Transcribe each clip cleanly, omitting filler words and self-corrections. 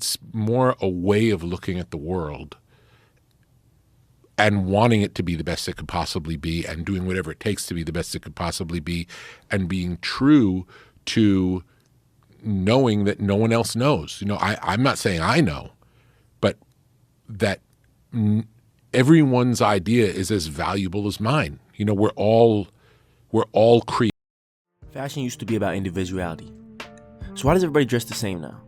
It's more a way of looking at the world and wanting it to be the best it could possibly be and doing whatever it takes to be the best it could possibly be and being true to knowing that no one else knows. I'm not saying I know, but that everyone's idea is as valuable as mine. We're all creative. Fashion used to be about individuality. So why does everybody dress the same now?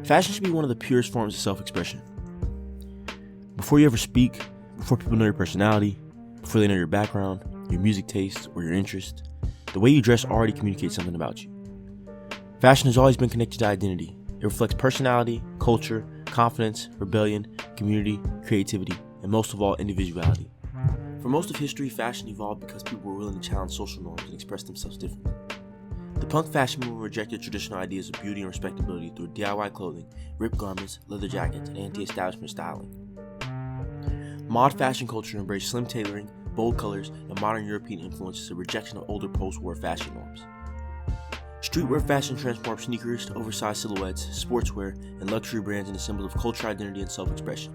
Fashion should be one of the purest forms of self-expression. Before you ever speak, before people know your personality, before they know your background, your music taste, or your interest, the way you dress already communicates something about you. Fashion has always been connected to identity. It reflects personality, culture, confidence, rebellion, community, creativity, and most of all, individuality. For most of history, fashion evolved because people were willing to challenge social norms and express themselves differently. The punk fashion movement rejected traditional ideas of beauty and respectability through DIY clothing, ripped garments, leather jackets, and anti-establishment styling. Mod fashion culture embraced slim tailoring, bold colors, and modern European influences, a rejection of older post-war fashion norms. Streetwear fashion transformed sneakers to oversized silhouettes, sportswear, and luxury brands into symbols of cultural identity and self-expression.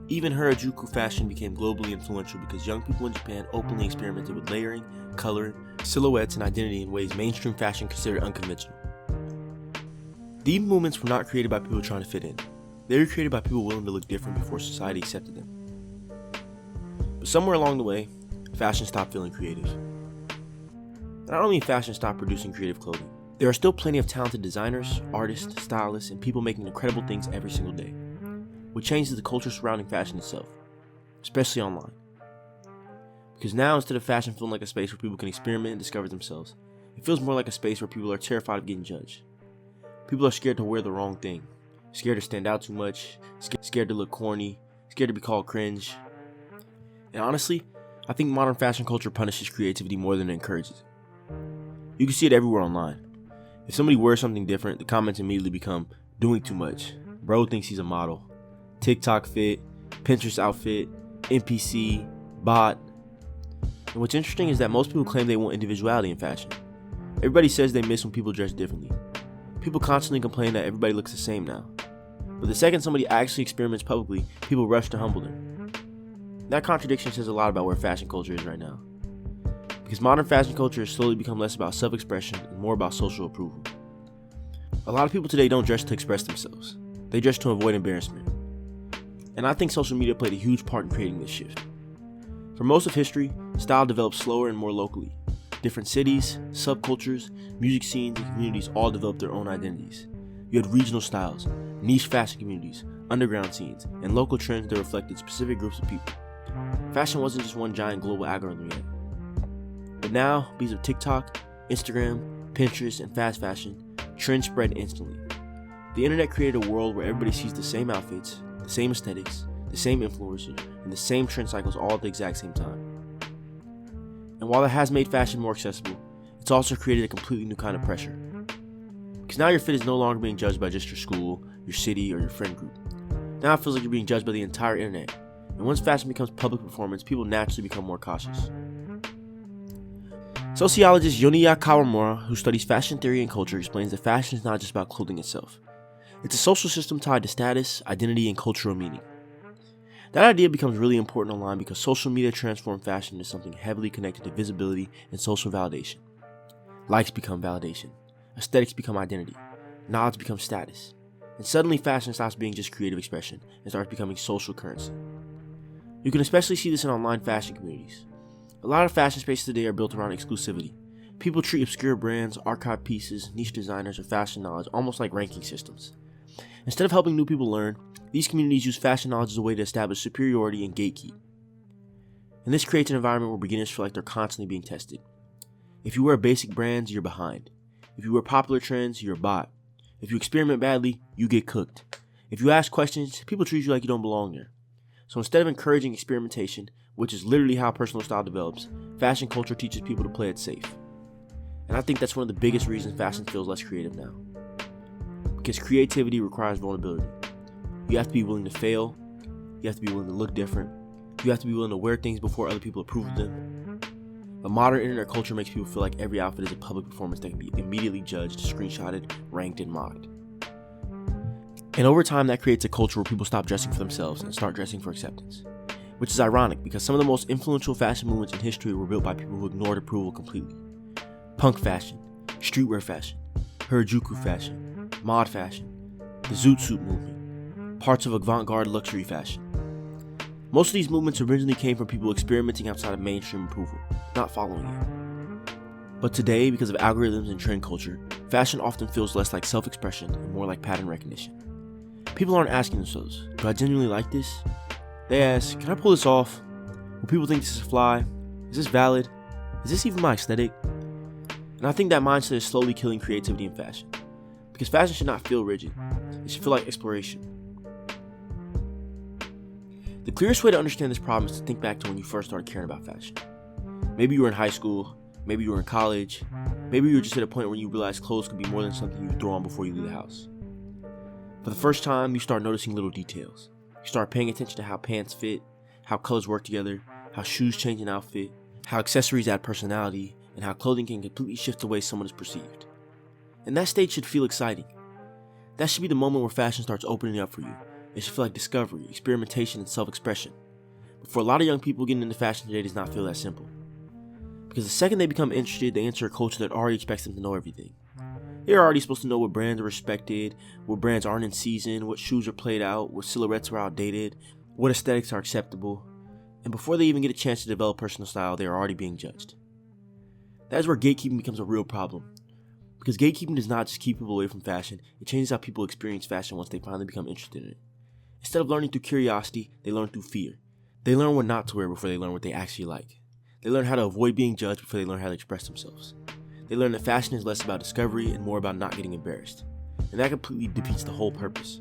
Even Harajuku fashion became globally influential because young people in Japan openly experimented with layering, coloring, silhouettes, and identity in ways mainstream fashion considered unconventional. These movements were not created by people trying to fit in. They were created by people willing to look different before society accepted them. But somewhere along the way, fashion stopped feeling creative. And I don't mean fashion stopped producing creative clothing. There are still plenty of talented designers, artists, stylists, and people making incredible things every single day. What changes the culture surrounding fashion itself, especially online. Because now, instead of fashion feeling like a space where people can experiment and discover themselves, it feels more like a space where people are terrified of getting judged. People are scared to wear the wrong thing, scared to stand out too much, scared to look corny, scared to be called cringe. And honestly, I think modern fashion culture punishes creativity more than it encourages it. You can see it everywhere online. If somebody wears something different, the comments immediately become, doing too much, bro thinks he's a model, TikTok fit, Pinterest outfit, NPC, bot. And what's interesting is that most people claim they want individuality in fashion. Everybody says they miss when people dress differently. People constantly complain that everybody looks the same now. But the second somebody actually experiments publicly, people rush to humble them. That contradiction says a lot about where fashion culture is right now. Because modern fashion culture has slowly become less about self-expression and more about social approval. A lot of people today don't dress to express themselves. They dress to avoid embarrassment. And I think social media played a huge part in creating this shift. For most of history, style developed slower and more locally. Different cities, subcultures, music scenes, and communities all developed their own identities. You had regional styles, niche fashion communities, underground scenes, and local trends that reflected specific groups of people. Fashion wasn't just one giant global algorithm yet. But now, because of TikTok, Instagram, Pinterest, and fast fashion, trends spread instantly. The internet created a world where everybody sees the same outfits, the same aesthetics, the same influencers, and the same trend cycles all at the exact same time. And while it has made fashion more accessible, it's also created a completely new kind of pressure. Because now your fit is no longer being judged by just your school, your city, or your friend group. Now it feels like you're being judged by the entire internet. And once fashion becomes public performance, people naturally become more cautious. Sociologist Yoniya Kawamura, who studies fashion theory and culture, explains that fashion is not just about clothing itself. It's a social system tied to status, identity, and cultural meaning. That idea becomes really important online because social media transform fashion into something heavily connected to visibility and social validation. Likes become validation, aesthetics become identity, nods become status, and suddenly fashion stops being just creative expression and starts becoming social currency. You can especially see this in online fashion communities. A lot of fashion spaces today are built around exclusivity. People treat obscure brands, archive pieces, niche designers, or fashion knowledge almost like ranking systems. Instead of helping new people learn, these communities use fashion knowledge as a way to establish superiority and gatekeep. And this creates an environment where beginners feel like they're constantly being tested. If you wear basic brands, you're behind. If you wear popular trends, you're a bot. If you experiment badly, you get cooked. If you ask questions, people treat you like you don't belong there. So instead of encouraging experimentation, which is literally how personal style develops, fashion culture teaches people to play it safe. And I think that's one of the biggest reasons fashion feels less creative now. Because creativity requires vulnerability. You have to be willing to fail. You have to be willing to look different. You have to be willing to wear things before other people approve of them. But modern internet culture makes people feel like every outfit is a public performance that can be immediately judged, screenshotted, ranked, and mocked. And over time, that creates a culture where people stop dressing for themselves and start dressing for acceptance. Which is ironic because some of the most influential fashion movements in history were built by people who ignored approval completely. Punk fashion, streetwear fashion, Harajuku fashion, mod fashion, the zoot suit movement, parts of avant-garde luxury fashion. Most of these movements originally came from people experimenting outside of mainstream approval, not following it. But today, because of algorithms and trend culture, fashion often feels less like self-expression and more like pattern recognition. People aren't asking themselves, do I genuinely like this? They ask, can I pull this off? Will people think this is fly? Is this valid? Is this even my aesthetic? And I think that mindset is slowly killing creativity in fashion. Because fashion should not feel rigid. It should feel like exploration. The clearest way to understand this problem is to think back to when you first started caring about fashion. Maybe you were in high school, maybe you were in college, maybe you were just at a point where you realized clothes could be more than something you throw on before you leave the house. For the first time, you start noticing little details. You start paying attention to how pants fit, how colors work together, how shoes change an outfit, how accessories add personality, and how clothing can completely shift the way someone is perceived. And that stage should feel exciting. That should be the moment where fashion starts opening up for you. It should feel like discovery, experimentation, and self-expression. But for a lot of young people, getting into fashion today does not feel that simple. Because the second they become interested, they enter a culture that already expects them to know everything. They're already supposed to know what brands are respected, what brands aren't in season, what shoes are played out, what silhouettes are outdated, what aesthetics are acceptable. And before they even get a chance to develop personal style, they are already being judged. That is where gatekeeping becomes a real problem. Because gatekeeping does not just keep people away from fashion, it changes how people experience fashion once they finally become interested in it. Instead of learning through curiosity, they learn through fear. They learn what not to wear before they learn what they actually like. They learn how to avoid being judged before they learn how to express themselves. They learn that fashion is less about discovery and more about not getting embarrassed. And that completely defeats the whole purpose.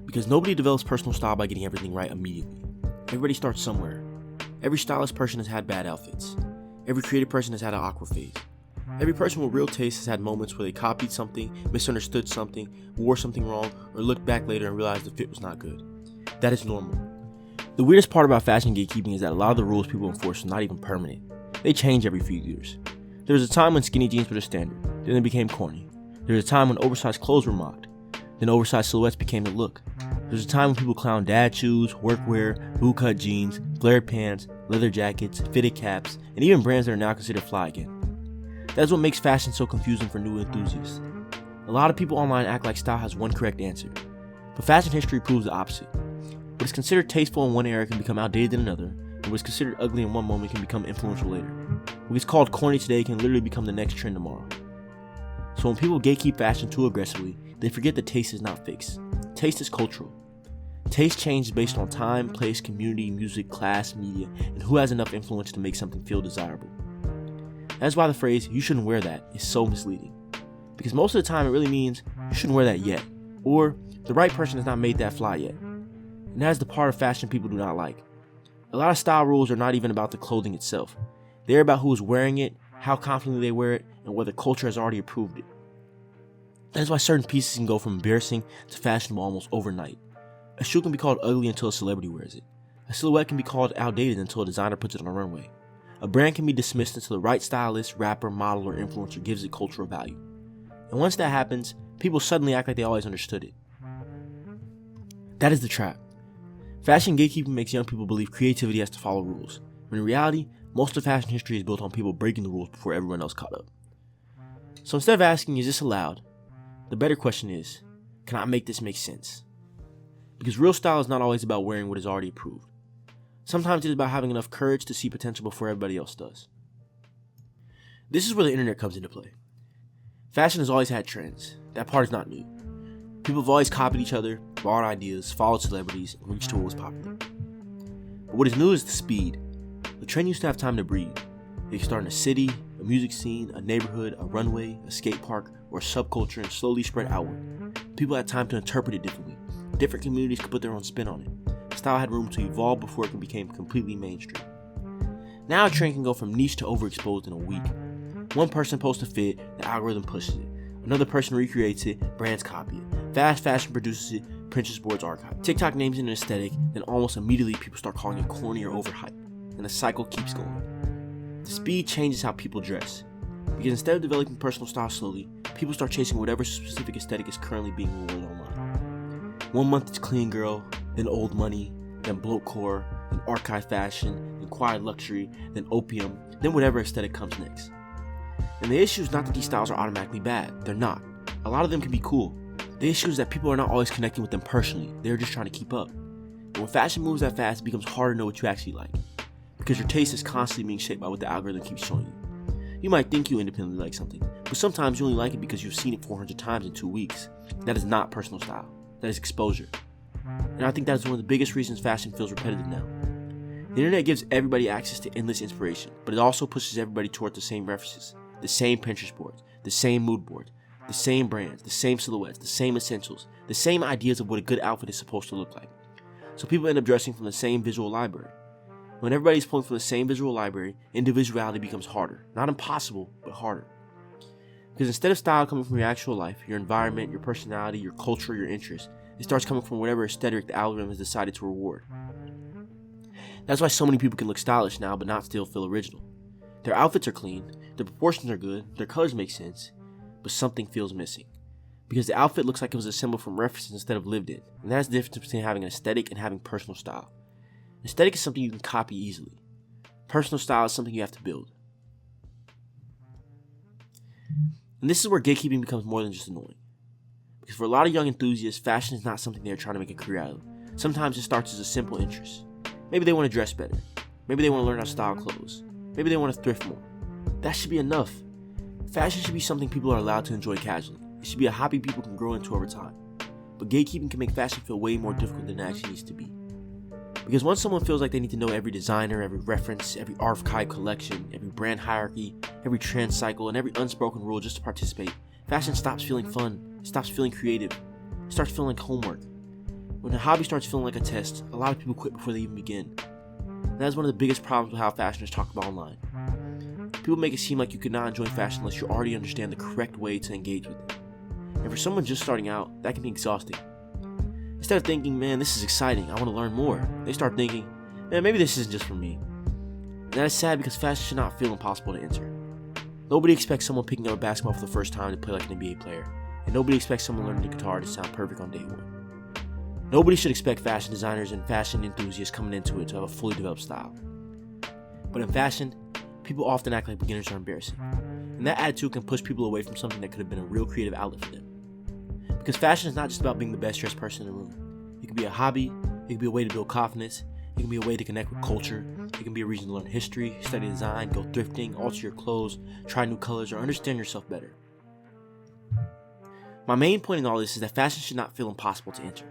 Because nobody develops personal style by getting everything right immediately. Everybody starts somewhere. Every stylist person has had bad outfits. Every creative person has had an awkward phase. Every person with real taste has had moments where they copied something, misunderstood something, wore something wrong, or looked back later and realized the fit was not good. That is normal. The weirdest part about fashion gatekeeping is that a lot of the rules people enforce are not even permanent. They change every few years. There was a time when skinny jeans were the standard, then they became corny. There was a time when oversized clothes were mocked, then oversized silhouettes became the look. There was a time when people clowned dad shoes, workwear, bootcut jeans, flared pants, leather jackets, fitted caps, and even brands that are now considered fly again. That is what makes fashion so confusing for new enthusiasts. A lot of people online act like style has one correct answer, but fashion history proves the opposite. What is considered tasteful in one era can become outdated in another, and what is considered ugly in one moment can become influential later. What is called corny today can literally become the next trend tomorrow. So when people gatekeep fashion too aggressively, they forget that taste is not fixed. Taste is cultural. Taste changes based on time, place, community, music, class, media, and who has enough influence to make something feel desirable. That's why the phrase, "you shouldn't wear that," is so misleading. Because most of the time it really means, you shouldn't wear that yet, or the right person has not made that fly yet. And that is the part of fashion people do not like. A lot of style rules are not even about the clothing itself. They're about who is wearing it, how confidently they wear it, and whether culture has already approved it. That is why certain pieces can go from embarrassing to fashionable almost overnight. A shoe can be called ugly until a celebrity wears it. A silhouette can be called outdated until a designer puts it on a runway. A brand can be dismissed until the right stylist, rapper, model, or influencer gives it cultural value. And once that happens, people suddenly act like they always understood it. That is the trap. Fashion gatekeeping makes young people believe creativity has to follow rules, when in reality, most of fashion history is built on people breaking the rules before everyone else caught up. So instead of asking, is this allowed? The better question is, can I make this make sense? Because real style is not always about wearing what is already approved. Sometimes it is about having enough courage to see potential before everybody else does. This is where the internet comes into play. Fashion has always had trends. That part is not new. People have always copied each other, borrowed ideas, followed celebrities, and reached to what was popular. But what is new is the speed. The trend used to have time to breathe. It could start in a city, a music scene, a neighborhood, a runway, a skate park, or a subculture and slowly spread outward. People had time to interpret it differently. Different communities could put their own spin on it. Style had room to evolve before it became completely mainstream. Now a trend can go from niche to overexposed in a week. One person posts a fit, the algorithm pushes it. Another person recreates it, brands copy it. Fast fashion produces it, Pinterest boards archive. TikTok names it an aesthetic, then almost immediately people start calling it corny or overhyped. And the cycle keeps going. The speed changes how people dress. Because instead of developing personal style slowly, people start chasing whatever specific aesthetic is currently being rewarded online. 1 month it's clean girl, then old money, then bloatcore, then archive fashion, then quiet luxury, then opium, then whatever aesthetic comes next. And the issue is not that these styles are automatically bad. They're not. A lot of them can be cool. The issue is that people are not always connecting with them personally. They're just trying to keep up. And when fashion moves that fast, it becomes hard to know what you actually like, because your taste is constantly being shaped by what the algorithm keeps showing you. You might think you independently like something, but sometimes you only like it because you've seen it 400 times in 2 weeks. That is not personal style. That is exposure. And I think that is one of the biggest reasons fashion feels repetitive now. The internet gives everybody access to endless inspiration, but it also pushes everybody toward the same references, the same Pinterest boards, the same mood boards, the same brands, the same silhouettes, the same essentials, the same ideas of what a good outfit is supposed to look like. So people end up dressing from the same visual library. When everybody's pulling from the same visual library, individuality becomes harder. Not impossible, but harder. Because instead of style coming from your actual life, your environment, your personality, your culture, your interests, it starts coming from whatever aesthetic the algorithm has decided to reward. That's why so many people can look stylish now but not still feel original. Their outfits are clean, their proportions are good, their colors make sense, but something feels missing. Because the outfit looks like it was assembled from references instead of lived in. And that's the difference between having an aesthetic and having personal style. Aesthetic is something you can copy easily. Personal style is something you have to build. And this is where gatekeeping becomes more than just annoying. Because for a lot of young enthusiasts, fashion is not something they're trying to make a career out of. Sometimes it starts as a simple interest. Maybe they want to dress better. Maybe they want to learn how to style clothes. Maybe they want to thrift more. That should be enough. Fashion should be something people are allowed to enjoy casually. It should be a hobby people can grow into over time. But gatekeeping can make fashion feel way more difficult than it actually needs to be. Because once someone feels like they need to know every designer, every reference, every archive collection, every brand hierarchy, every trend cycle, and every unspoken rule just to participate, fashion stops feeling fun, it stops feeling creative, it starts feeling like homework. When a hobby starts feeling like a test, a lot of people quit before they even begin. And that is one of the biggest problems with how fashion is talked about online. People make it seem like you could not enjoy fashion unless you already understand the correct way to engage with it. And for someone just starting out, that can be exhausting. Instead of thinking, man, this is exciting, I want to learn more, they start thinking, man, maybe this isn't just for me. And that is sad, because fashion should not feel impossible to enter. Nobody expects someone picking up a basketball for the first time to play like an NBA player. And nobody expects someone learning the guitar to sound perfect on day one. Nobody should expect fashion designers and fashion enthusiasts coming into it to have a fully developed style. But in fashion, people often act like beginners are embarrassing. And that attitude can push people away from something that could have been a real creative outlet for them. Because fashion is not just about being the best dressed person in the room. It can be a hobby, it can be a way to build confidence, it can be a way to connect with culture, it can be a reason to learn history, study design, go thrifting, alter your clothes, try new colors, or understand yourself better. My main point in all this is that fashion should not feel impossible to enter.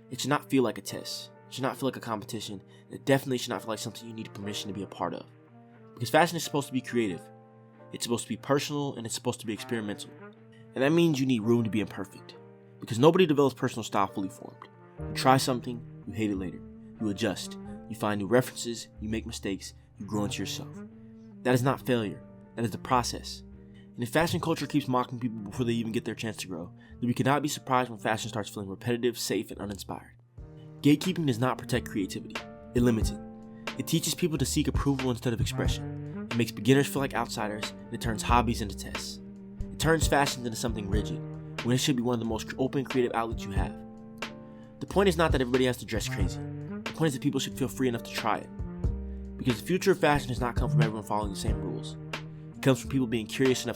It should not feel like a test. It should not feel like a competition. It definitely should not feel like something you need permission to be a part of. Because fashion is supposed to be creative. It's supposed to be personal, and it's supposed to be experimental. And that means you need room to be imperfect. Because nobody develops personal style fully formed. You try something, you hate it later. You adjust. You find new references, you make mistakes, you grow into yourself. That is not failure. That is the process. And if fashion culture keeps mocking people before they even get their chance to grow, then we cannot be surprised when fashion starts feeling repetitive, safe, and uninspired. Gatekeeping does not protect creativity. It limits it. It teaches people to seek approval instead of expression. It makes beginners feel like outsiders, and it turns hobbies into tests. It turns fashion into something rigid, when it should be one of the most open creative outlets you have. The point is not that everybody has to dress crazy. The point is that people should feel free enough to try it. Because the future of fashion does not come from everyone following the same rules. It comes from people being curious enough to